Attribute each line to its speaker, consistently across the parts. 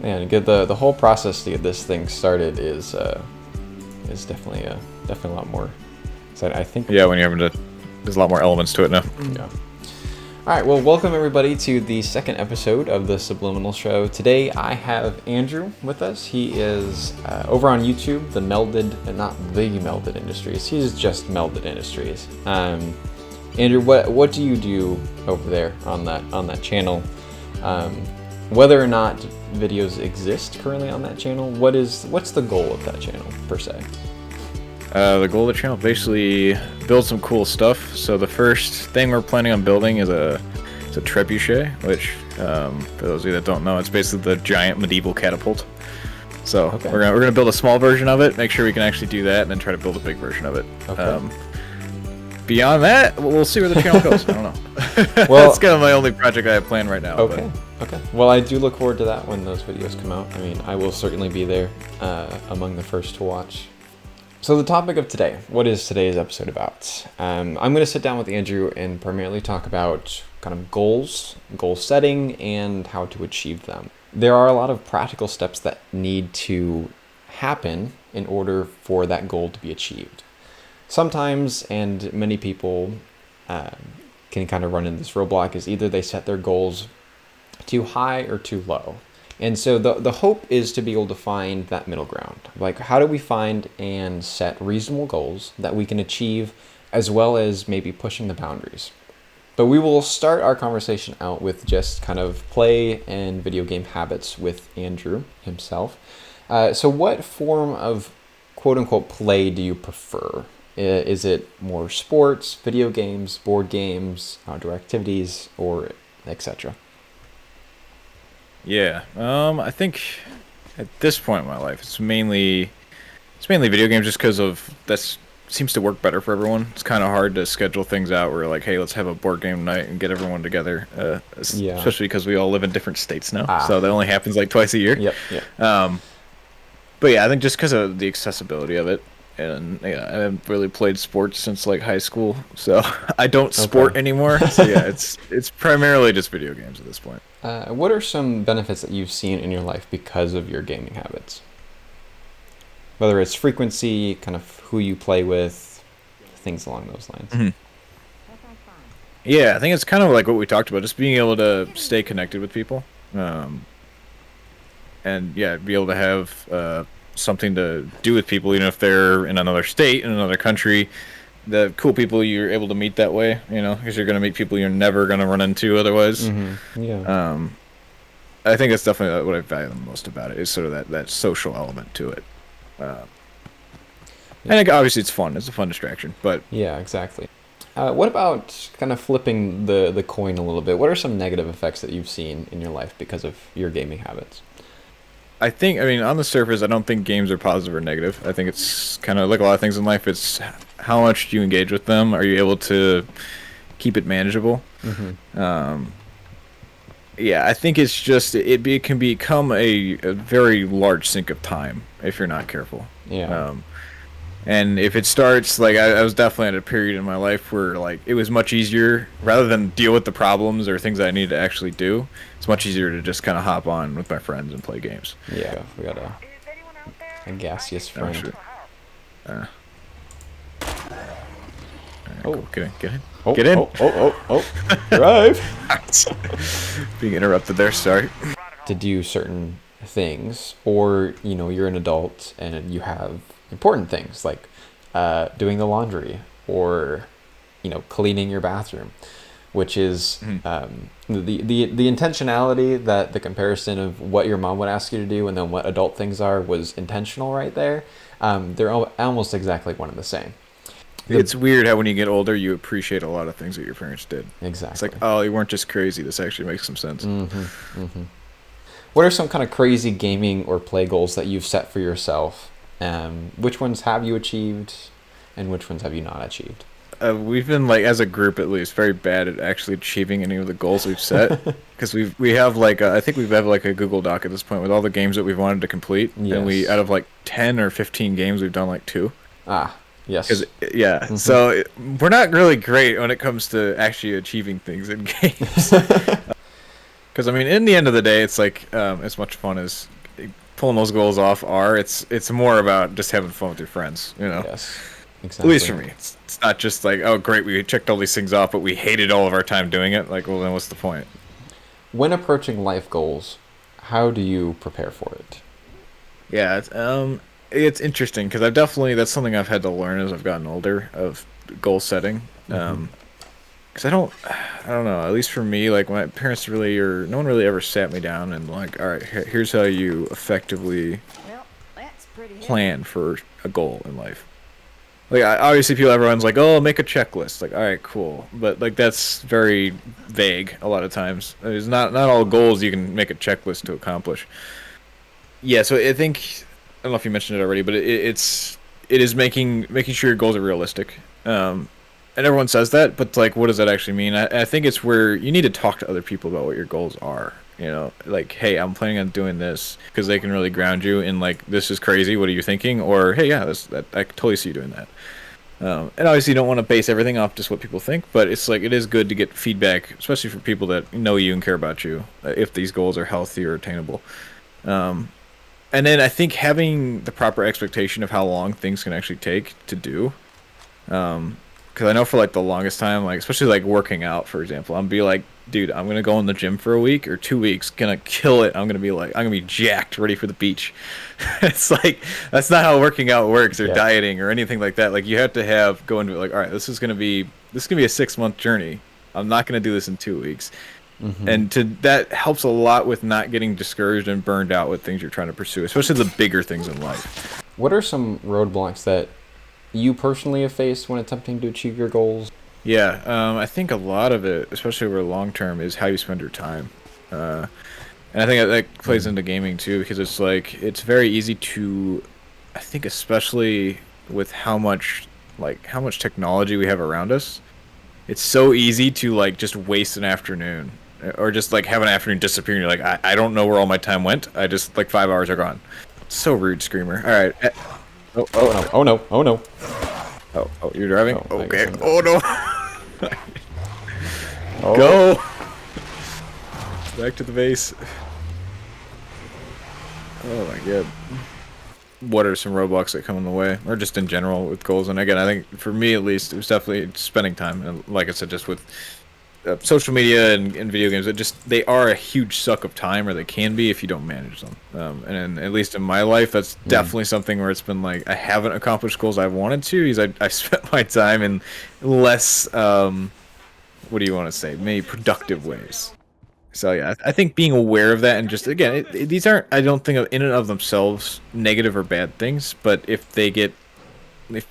Speaker 1: Man, get the whole process to get this thing started is definitely a lot more. So I think.
Speaker 2: Yeah, when you're having to, there's a lot more elements to it now.
Speaker 1: Yeah. All right, well, welcome everybody to the second episode of the Subliminal Show. Today I have Andrew with us. He is over on YouTube, not the Melded Industries. He's just Melded Industries. Andrew, what do you do over there on that channel? Whether or not videos exist currently on that channel, what's the goal of that channel per se?
Speaker 2: The goal of the channel, basically build some cool stuff. So the first thing we're planning on building is a trebuchet, which for those of you that don't know, it's basically the giant medieval catapult. So we're gonna build a small version of it, make sure we can actually do that, and then try to build a big version of it.
Speaker 1: Okay.
Speaker 2: Beyond that, we'll see where the channel goes. I don't know.
Speaker 1: Well,
Speaker 2: that's kind of my only project I have planned right now.
Speaker 1: Okay. Well, I do look forward to that when those videos come out. I mean, I will certainly be there among the first to watch. So the topic of today, what is today's episode about? I'm going to sit down with Andrew and primarily talk about kind of goals, goal setting, and how to achieve them. There are a lot of practical steps that need to happen in order for that goal to be achieved. Sometimes, and many people can kind of run into this roadblock, is either they set their goals too high or too low. And so the hope is to be able to find that middle ground. Like, how do we find and set reasonable goals that we can achieve, as well as maybe pushing the boundaries? But we will start our conversation out with just kind of play and video game habits with Andrew himself. So what form of quote-unquote play do you prefer? Is it more sports, video games, board games, outdoor activities, or etc.?
Speaker 2: Yeah, I think at this point in my life, it's mainly video games, just because of that seems to work better for everyone. It's kind of hard to schedule things out where like, hey, let's have a board game night and get everyone together. Especially because we all live in different states now, so that only happens like twice a year.
Speaker 1: Yep.
Speaker 2: But yeah, I think just because of the accessibility of it, and yeah, I haven't really played sports since like high school, so I don't sport anymore. So yeah, it's primarily just video games at this point.
Speaker 1: What are some benefits that you've seen in your life because of your gaming habits? Whether it's frequency, kind of who you play with, things along those lines.
Speaker 2: Mm-hmm. Yeah, I think it's kind of like what we talked about, just being able to stay connected with people, and yeah, be able to have something to do with people, even if they're in another state, in another country. The cool people you're able to meet that way, because you're going to meet people you're never going to run into otherwise.
Speaker 1: Mm-hmm. Yeah.
Speaker 2: I think that's definitely what I value the most about it, is sort of that social element to it. I think obviously it's fun. It's a fun distraction, but
Speaker 1: yeah, exactly. What about kind of flipping the coin a little bit? What are some negative effects that you've seen in your life because of your gaming habits?
Speaker 2: I mean, on the surface, I don't think games are positive or negative. I think it's kind of like a lot of things in life. It's how much do you engage with them? Are you able to keep it manageable?
Speaker 1: Mm-hmm.
Speaker 2: Yeah, I think it's just it can become a very large sink of time if you're not careful.
Speaker 1: Yeah.
Speaker 2: And if it starts, like, I was definitely at a period in my life where, like, it was much easier, rather than deal with the problems or things that I needed to actually do, it's much easier to just kind of hop on with my friends and play games.
Speaker 1: Yeah, we got a gaseous friend.
Speaker 2: Sure. Right,
Speaker 1: Oh.
Speaker 2: cool. Get in.
Speaker 1: Oh,
Speaker 2: Get in.
Speaker 1: Oh. Drive.
Speaker 2: Being interrupted there, sorry.
Speaker 1: To do certain things, or, you're an adult and you have important things like doing the laundry or cleaning your bathroom, which is the intentionality, that the comparison of what your mom would ask you to do and then what adult things are was intentional right there. They're almost exactly one and the same.
Speaker 2: It's weird how when you get older you appreciate a lot of things that your parents did.
Speaker 1: Exactly.
Speaker 2: It's like, oh, you weren't just crazy, this actually makes some sense.
Speaker 1: Mm-hmm. Mm-hmm. What are some kind of crazy gaming or play goals that you've set for yourself? Which ones have you achieved, and which ones have you not achieved?
Speaker 2: We've been, like, as a group at least, very bad at actually achieving any of the goals we've set. Because we have, like, I think we've had, like, a Google Doc at this point with all the games that we've wanted to complete. Yes. And we, out of, like, 10 or 15 games, we've done, like, 2.
Speaker 1: Yes.
Speaker 2: Yeah. Mm-hmm. So we're not really great when it comes to actually achieving things in games. Because I mean, in the end of the day, it's like as much fun as pulling those goals off are. It's more about just having fun with your friends, you know.
Speaker 1: Yes, exactly.
Speaker 2: At least for me, it's not just like, oh great, we checked all these things off, but we hated all of our time doing it. Like, well, then what's the point?
Speaker 1: When approaching life goals, how do you prepare for it?
Speaker 2: Yeah, it's interesting because that's something I've had to learn as I've gotten older of goal setting. Because I don't know. At least for me, like my parents really, or no one really ever sat me down and like, all right, here's how you effectively plan for a goal in life. Like, obviously, everyone's like, oh, make a checklist. Like, all right, cool, but like that's very vague a lot of times. There's not all goals you can make a checklist to accomplish. Yeah, so I think I don't know if you mentioned it already, but it is making sure your goals are realistic. And everyone says that, but like, what does that actually mean? I think it's where you need to talk to other people about what your goals are. You know, like, hey, I'm planning on doing this, because they can really ground you in like, this is crazy, what are you thinking? Or, hey, yeah, I can totally see you doing that. And obviously you don't want to base everything off just what people think, but it's like, it is good to get feedback, especially for people that know you and care about you, if these goals are healthy or attainable. And then I think having the proper expectation of how long things can actually take to do. Because I know for like the longest time, like especially like working out, for example, I'm be like, dude, I'm gonna go in the gym for a week or 2 weeks, gonna kill it. I'm gonna be jacked, ready for the beach. It's like, that's not how working out works, or dieting or anything like that. Like, you have to go into it like, all right, this is gonna be a 6-month journey. I'm not gonna do this in 2 weeks. And that helps a lot with not getting discouraged and burned out with things you're trying to pursue, especially the bigger things in life.
Speaker 1: What are some roadblocks that you personally have faced when attempting to achieve your goals?
Speaker 2: Yeah, I think a lot of it, especially over long term, is how you spend your time. And I think that plays into gaming too, because it's like, it's very easy to, I think especially with how much technology we have around us, it's so easy to like just waste an afternoon, or just like have an afternoon disappear, and you're like, I don't know where all my time went. I just, like, 5 hours are gone. So rude, Screamer. All right.
Speaker 1: Oh no.
Speaker 2: Oh, you're driving?
Speaker 1: Oh,
Speaker 2: okay. Oh no.
Speaker 1: Oh.
Speaker 2: Go. Back to the base. Oh my god. What are some roadblocks that come in the way, or just in general with goals? And again, I think for me at least, it was definitely spending time, and like I said, just with social media and video games, they are a huge suck of time, or they can be if you don't manage them. And at least in my life, that's definitely something where it's been like, I haven't accomplished goals I wanted to, because I spent my time in less, what do you want to say, maybe productive ways. So yeah, I think being aware of that, and just, again, these aren't, I don't think, in and of themselves negative or bad things, but if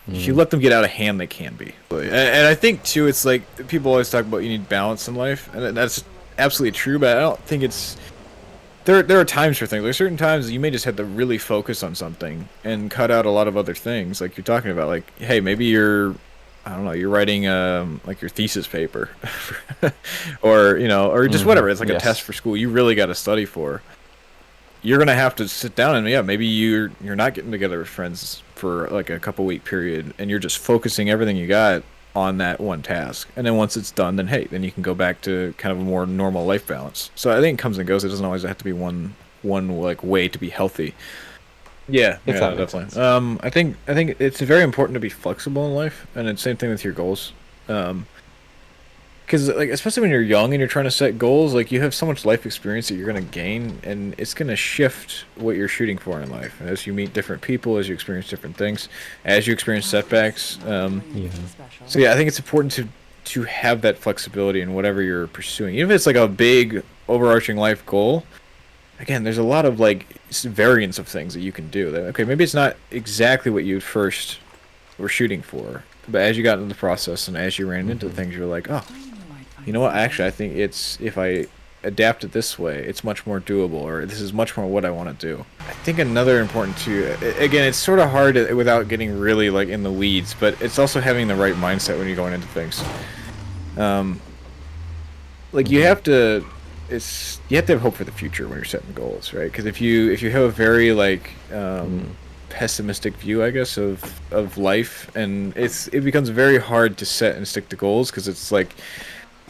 Speaker 2: you let them get out of hand, they can be. And I think too, it's like, people always talk about you need balance in life, and that's absolutely true, but I don't think it's, there are times for things. There's certain times you may just have to really focus on something and cut out a lot of other things, like you're talking about. Like, hey, maybe you're writing like your thesis paper or or just whatever, it's like a test for school you really got to study for. You're gonna have to sit down, and maybe you're not getting together with friends for like a couple week period, and you're just focusing everything you got on that one task. And then once it's done, then you can go back to kind of a more normal life balance. So I think it comes and goes. It doesn't always have to be one like way to be healthy. Yeah, definitely. I think it's very important to be flexible in life, and it's the same thing with your goals. Because like, especially when you're young and you're trying to set goals, like, you have so much life experience that you're gonna gain, and it's gonna shift what you're shooting for in life as you meet different people, as you experience different things, as you experience setbacks. So yeah, I think it's important to have that flexibility in whatever you're pursuing, even if it's like a big overarching life goal. Again, there's a lot of like variants of things that you can do. Okay, maybe it's not exactly what you first were shooting for, but as you got into the process and as you ran into things, you're like, oh, you know what? Actually, I think if I adapt it this way, it's much more doable, or this is much more what I want to do. I think another important too, again, it's sort of hard without getting really like in the weeds, but it's also having the right mindset when you're going into things. Like, you have to have hope for the future when you're setting goals, right? Because if you have a very like pessimistic view, I guess, of life, and it becomes very hard to set and stick to goals, because it's like,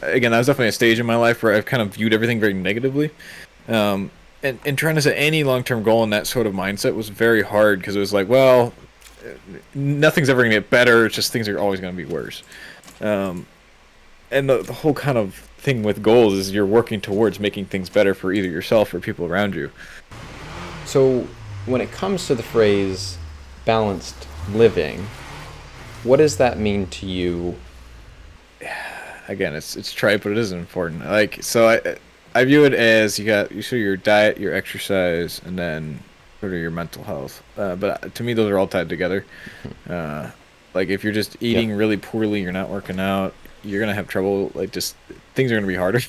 Speaker 2: again, that was definitely a stage in my life where I've kind of viewed everything very negatively. And trying to set any long-term goal in that sort of mindset was very hard, because it was like, well, nothing's ever going to get better. It's just things are always going to be worse. And the whole kind of thing with goals is you're working towards making things better for either yourself or people around you.
Speaker 1: So when it comes to the phrase balanced living, what does that mean to you?
Speaker 2: Again, it's trite, but it is important. Like, so I view it as you show your diet, your exercise, and then sort of your mental health. But to me, those are all tied together. Like, if you're just eating really poorly, you're not working out, you're gonna have trouble. Like, just things are gonna be harder.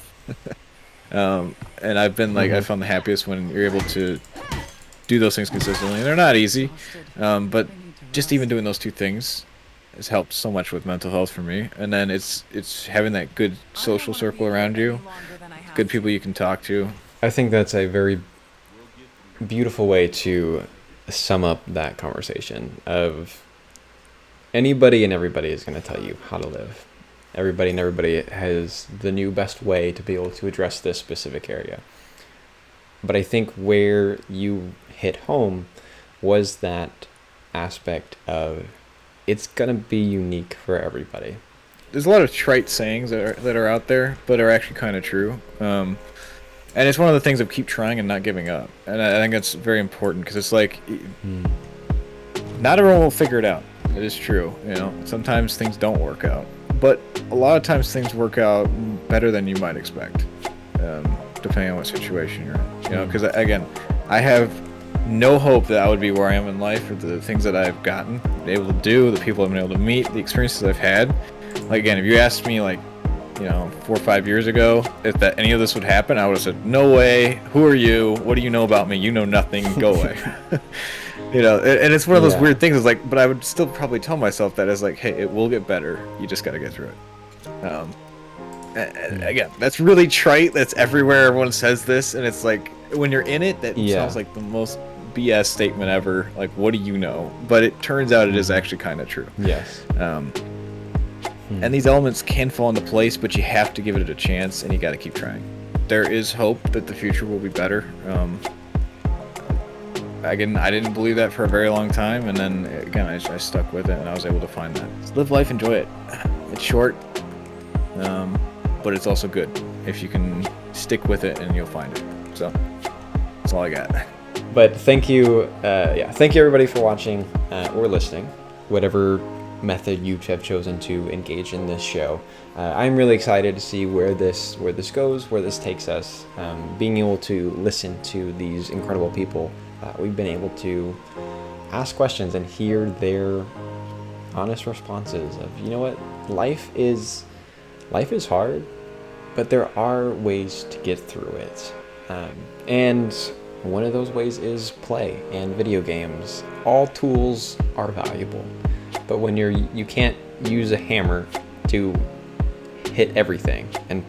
Speaker 2: And I've been like, I found the happiest when you're able to do those things consistently. And they're not easy, but just even doing those two things has helped so much with mental health for me. And then it's having that good social circle around you, good people you can talk to.
Speaker 1: I think that's a very beautiful way to sum up that conversation of anybody and everybody is going to tell you how to live. Everybody has the new best way to be able to address this specific area. But I think where you hit home was that aspect of it's going to be unique for everybody.
Speaker 2: There's a lot of trite sayings that are out there, but are actually kind of true. And it's one of the things of keep trying and not giving up. And I think that's very important, because it's like, not everyone will figure it out. It is true. You know, sometimes things don't work out, but a lot of times things work out better than you might expect, depending on what situation you're in. You know, because again, I have no hope that I would be where I am in life, or the things that I've been able to do, the people I've been able to meet, the experiences I've had. Like, again, if you asked me, like, 4 or 5 years ago, if any of this would happen, I would have said, no way, who are you, what do you know about me, you know nothing, go away. And it's one of those weird things. It's like, but I would still probably tell myself that as like, hey, it will get better, you just got to get through it. And again, that's really trite, that's everywhere, everyone says this, and it's like, when you're in it, that sounds like the most BS statement ever. Like, what do you know? But it turns out it is actually kind of true.
Speaker 1: Yes.
Speaker 2: And these elements can fall into place, but you have to give it a chance, and you got to keep trying. There is hope that the future will be better. Again, I didn't believe that for a very long time, and then again, I stuck with it, and I was able to find that. Just live life, enjoy it. It's short, but it's also good if you can stick with it, and you'll find it. So that's all I got.
Speaker 1: But thank you everybody for watching or listening, whatever method you have chosen to engage in this show. I'm really excited to see where this goes, where this takes us. Being able to listen to these incredible people, we've been able to ask questions and hear their honest responses of, you know what, life is hard, but there are ways to get through it. And one of those ways is play and video games. All tools are valuable, but when you can't use a hammer to hit everything and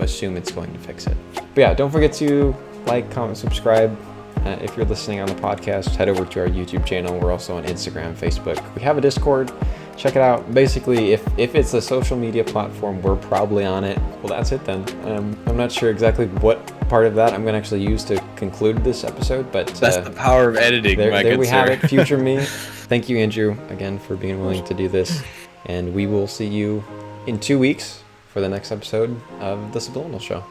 Speaker 1: assume it's going to fix it. But yeah, don't forget to like, comment, subscribe. If you're listening on the podcast, head over to our YouTube channel. We're also on Instagram, Facebook. We have a Discord. Check it out. Basically, if it's a social media platform, we're probably on it. Well, that's it then. I'm not sure exactly what part of that I'm going to actually use to conclude this episode, but
Speaker 2: that's the power of editing.
Speaker 1: There we have it. Future me. Thank you, Andrew, again for being willing to do this, and we will see you in 2 weeks for the next episode of The Subliminal Show.